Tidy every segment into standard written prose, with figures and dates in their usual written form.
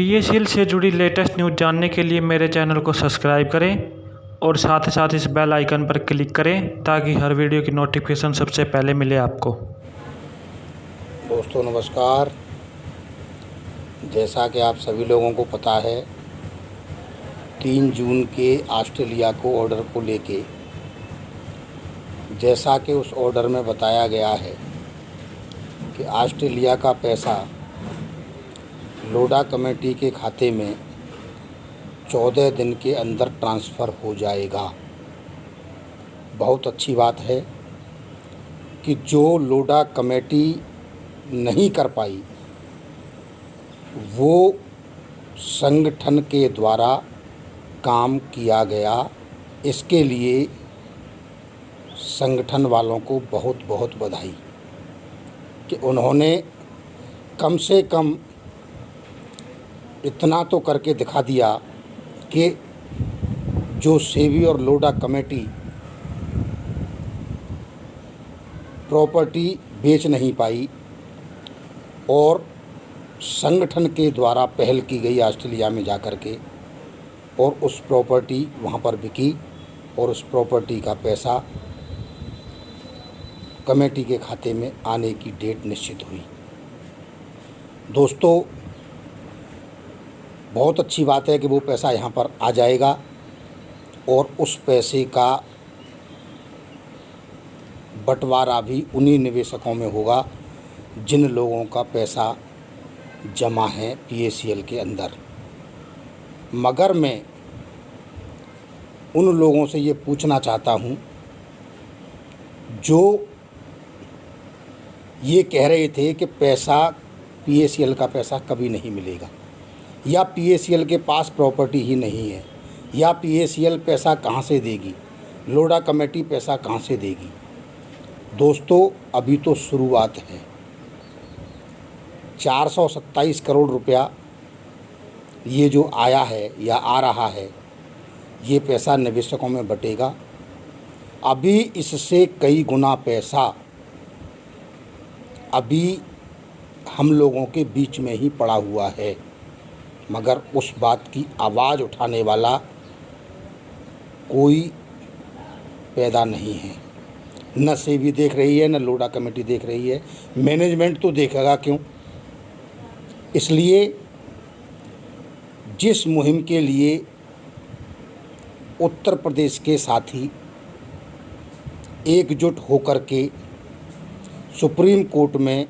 PACL से जुड़ी latest news जानने के लिए मेरे चैनल को सब्सक्राइब करें और साथ ही साथ इस बेल आइकन पर क्लिक करें ताकि हर वीडियो की नोटिफिकेशन सबसे पहले मिले आपको। दोस्तों नमस्कार। जैसा कि आप सभी लोगों को पता है, 3 जून के ऑस्ट्रेलिया को ऑर्डर को लेके जैसा कि उस ऑर्डर में बताया गया है कि ऑस्ट्रेलिया का पैसा लोडा कमेटी के खाते में 14 दिन के अंदर ट्रांसफ़र हो जाएगा। बहुत अच्छी बात है कि जो लोडा कमेटी नहीं कर पाई वो संगठन के द्वारा काम किया गया। इसके लिए संगठन वालों को बहुत बहुत बधाई कि उन्होंने कम से कम इतना तो करके दिखा दिया कि जो सेबी और लोडा कमेटी प्रॉपर्टी बेच नहीं पाई और संगठन के द्वारा पहल की गई ऑस्ट्रेलिया में जाकर के, और उस प्रॉपर्टी वहाँ पर बिकी और उस प्रॉपर्टी का पैसा कमेटी के खाते में आने की डेट निश्चित हुई। दोस्तों बहुत अच्छी बात है कि वो पैसा यहाँ पर आ जाएगा और उस पैसे का बंटवारा भी उन्हीं निवेशकों में होगा जिन लोगों का पैसा जमा है पीएसीएल के अंदर। मगर मैं उन लोगों से ये पूछना चाहता हूँ जो ये कह रहे थे कि पैसा पीएसीएल का पैसा कभी नहीं मिलेगा, या पीएसीएल के पास प्रॉपर्टी ही नहीं है, या पीएसीएल पैसा कहाँ से देगी, लोडा कमेटी पैसा कहाँ से देगी। दोस्तों अभी तो शुरुआत है। 427 करोड़ रुपया ये जो आया है या आ रहा है, ये पैसा निवेशकों में बटेगा। अभी इससे कई गुना पैसा अभी हम लोगों के बीच में ही पड़ा हुआ है, मगर उस बात की आवाज़ उठाने वाला कोई पैदा नहीं है। न सेबी देख रही है, न लोडा कमेटी देख रही है। मैनेजमेंट तो देखेगा क्यों? इसलिए जिस मुहिम के लिए उत्तर प्रदेश के साथी एकजुट होकर के सुप्रीम कोर्ट में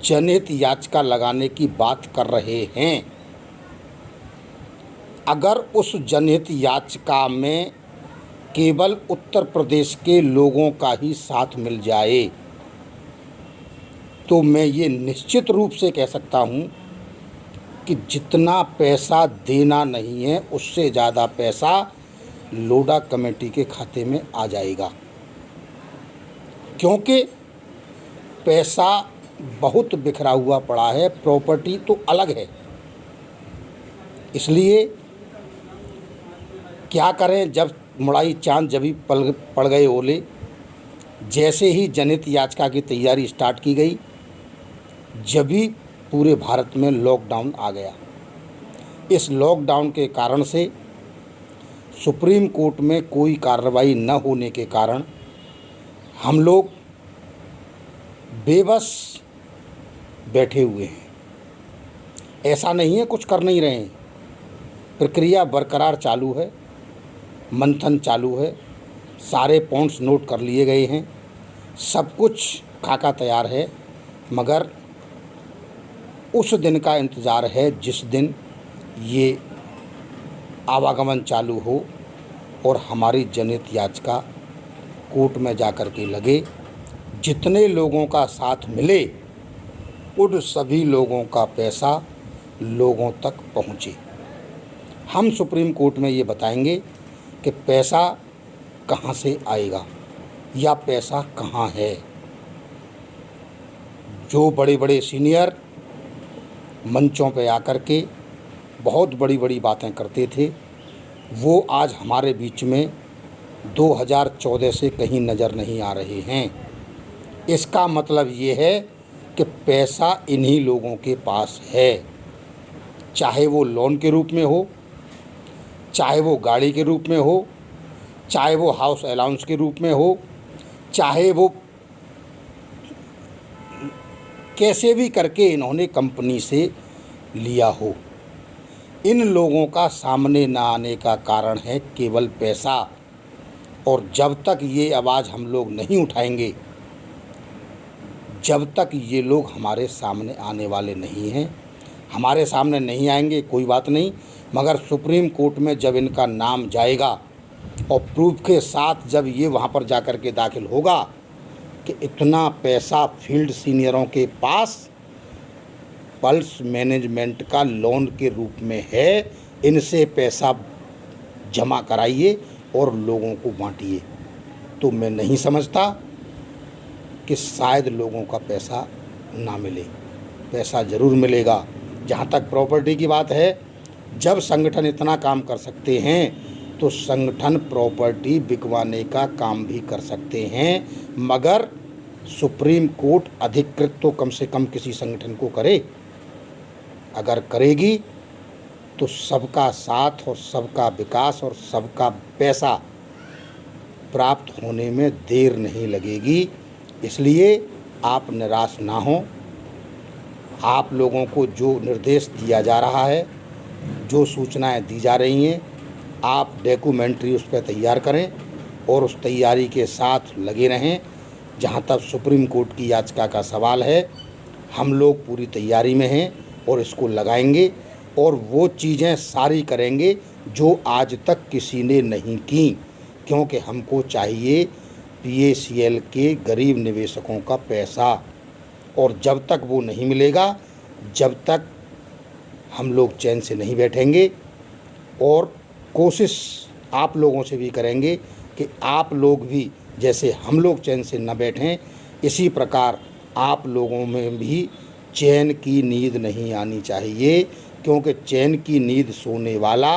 जनहित याचिका लगाने की बात कर रहे हैं, अगर उस जनहित याचिका में केवल उत्तर प्रदेश के लोगों का ही साथ मिल जाए तो मैं ये निश्चित रूप से कह सकता हूँ कि जितना पैसा देना नहीं है उससे ज़्यादा पैसा लोडा कमेटी के खाते में आ जाएगा, क्योंकि पैसा बहुत बिखरा हुआ पड़ा है। प्रॉपर्टी तो अलग है। इसलिए क्या करें, जब मुड़ाई चांद जभी पड़ गए ओले। जैसे ही जनहित याचिका की तैयारी स्टार्ट की गई, जभी पूरे भारत में लॉकडाउन आ गया। इस लॉकडाउन के कारण से सुप्रीम कोर्ट में कोई कार्रवाई न होने के कारण हम लोग बेबस बैठे हुए हैं। ऐसा नहीं है कुछ कर नहीं रहे हैं, प्रक्रिया बरकरार चालू है, मंथन चालू है, सारे पॉइंट्स नोट कर लिए गए हैं, सब कुछ खाका तैयार है। मगर उस दिन का इंतज़ार है जिस दिन ये आवागमन चालू हो और हमारी जनहित याचिका कोर्ट में जाकर के लगे। जितने लोगों का साथ मिले उन सभी लोगों का पैसा लोगों तक पहुँचे। हम सुप्रीम कोर्ट में ये बताएंगे कि पैसा कहाँ से आएगा या पैसा कहाँ है। जो बड़े बड़े सीनियर मंचों पे आकर के बहुत बड़ी बड़ी बातें करते थे, वो आज हमारे बीच में 2014 से कहीं नज़र नहीं आ रहे हैं। इसका मतलब ये है कि पैसा इन्हीं लोगों के पास है। चाहे वो लोन के रूप में हो, चाहे वो गाड़ी के रूप में हो, चाहे वो हाउस अलाउंस के रूप में हो, चाहे वो कैसे भी करके इन्होंने कंपनी से लिया हो। इन लोगों का सामने ना आने का कारण है केवल पैसा। और जब तक ये आवाज़ हम लोग नहीं उठाएंगे, जब तक ये लोग हमारे सामने आने वाले नहीं हैं, हमारे सामने नहीं आएंगे कोई बात नहीं, मगर सुप्रीम कोर्ट में जब इनका नाम जाएगा और प्रूफ के साथ जब ये वहाँ पर जा कर के दाखिल होगा कि इतना पैसा फील्ड सीनियरों के पास पल्स मैनेजमेंट का लोन के रूप में है, इनसे पैसा जमा कराइए और लोगों को बांटिए, तो मैं नहीं समझता कि शायद लोगों का पैसा ना मिले। पैसा ज़रूर मिलेगा। जहाँ तक प्रॉपर्टी की बात है, जब संगठन इतना काम कर सकते हैं तो संगठन प्रॉपर्टी बिकवाने का काम भी कर सकते हैं, मगर सुप्रीम कोर्ट अधिकृत तो कम से कम किसी संगठन को करे। अगर करेगी तो सबका साथ और सबका विकास और सबका पैसा प्राप्त होने में देर नहीं लगेगी। इसलिए आप निराश ना हों। आप लोगों को जो निर्देश दिया जा रहा है, जो सूचनाएं दी जा रही हैं, आप डॉक्यूमेंट्री उस पर तैयार करें और उस तैयारी के साथ लगे रहें। जहां तक सुप्रीम कोर्ट की याचिका का सवाल है, हम लोग पूरी तैयारी में हैं और इसको लगाएंगे और वो चीज़ें सारी करेंगे जो आज तक किसी ने नहीं की, क्योंकि हमको चाहिए PACL के गरीब निवेशकों का पैसा। और जब तक वो नहीं मिलेगा, जब तक हम लोग चैन से नहीं बैठेंगे। और कोशिश आप लोगों से भी करेंगे कि आप लोग भी जैसे हम लोग चैन से न बैठें, इसी प्रकार आप लोगों में भी चैन की नींद नहीं आनी चाहिए, क्योंकि चैन की नींद सोने वाला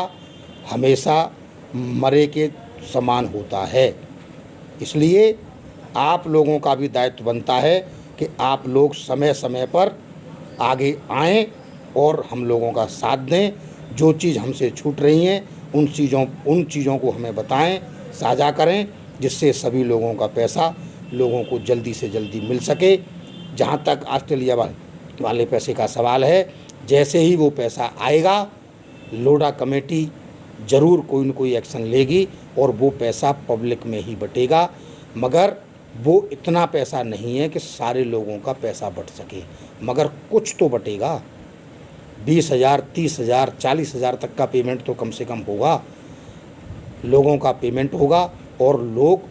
हमेशा मरे के समान होता है। इसलिए आप लोगों का भी दायित्व बनता है कि आप लोग समय समय पर आगे आएं और हम लोगों का साथ दें। जो चीज़ हमसे छूट रही हैं उन चीज़ों को हमें बताएं, साझा करें, जिससे सभी लोगों का पैसा लोगों को जल्दी से जल्दी मिल सके। जहाँ तक ऑस्ट्रेलिया वाले पैसे का सवाल है, जैसे ही वो पैसा आएगा, लोढ़ा कमेटी ज़रूर कोई न कोई एक्शन लेगी और वो पैसा पब्लिक में ही बटेगा। मगर वो इतना पैसा नहीं है कि सारे लोगों का पैसा बट सके, मगर कुछ तो बटेगा। 20,000, 30,000, 40,000 तक का पेमेंट तो कम से कम होगा, लोगों का पेमेंट होगा। और लोग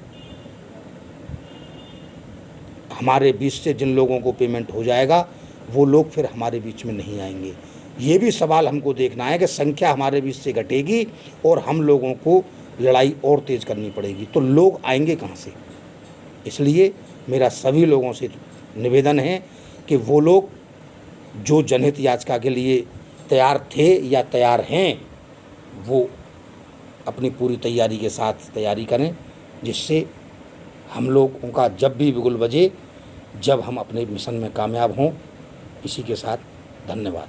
हमारे बीच से जिन लोगों को पेमेंट हो जाएगा, वो लोग फिर हमारे बीच में नहीं आएंगे। ये भी सवाल हमको देखना है कि संख्या हमारे बीच से घटेगी और हम लोगों को लड़ाई और तेज़ करनी पड़ेगी, तो लोग आएंगे कहाँ से। इसलिए मेरा सभी लोगों से निवेदन है कि वो लोग जो जनहित याचिका के लिए तैयार थे या तैयार हैं, वो अपनी पूरी तैयारी के साथ तैयारी करें, जिससे हम लोगों का जब भी बिगुल बजे, जब हम अपने मिशन में कामयाब हों। इसी के साथ धन्यवाद।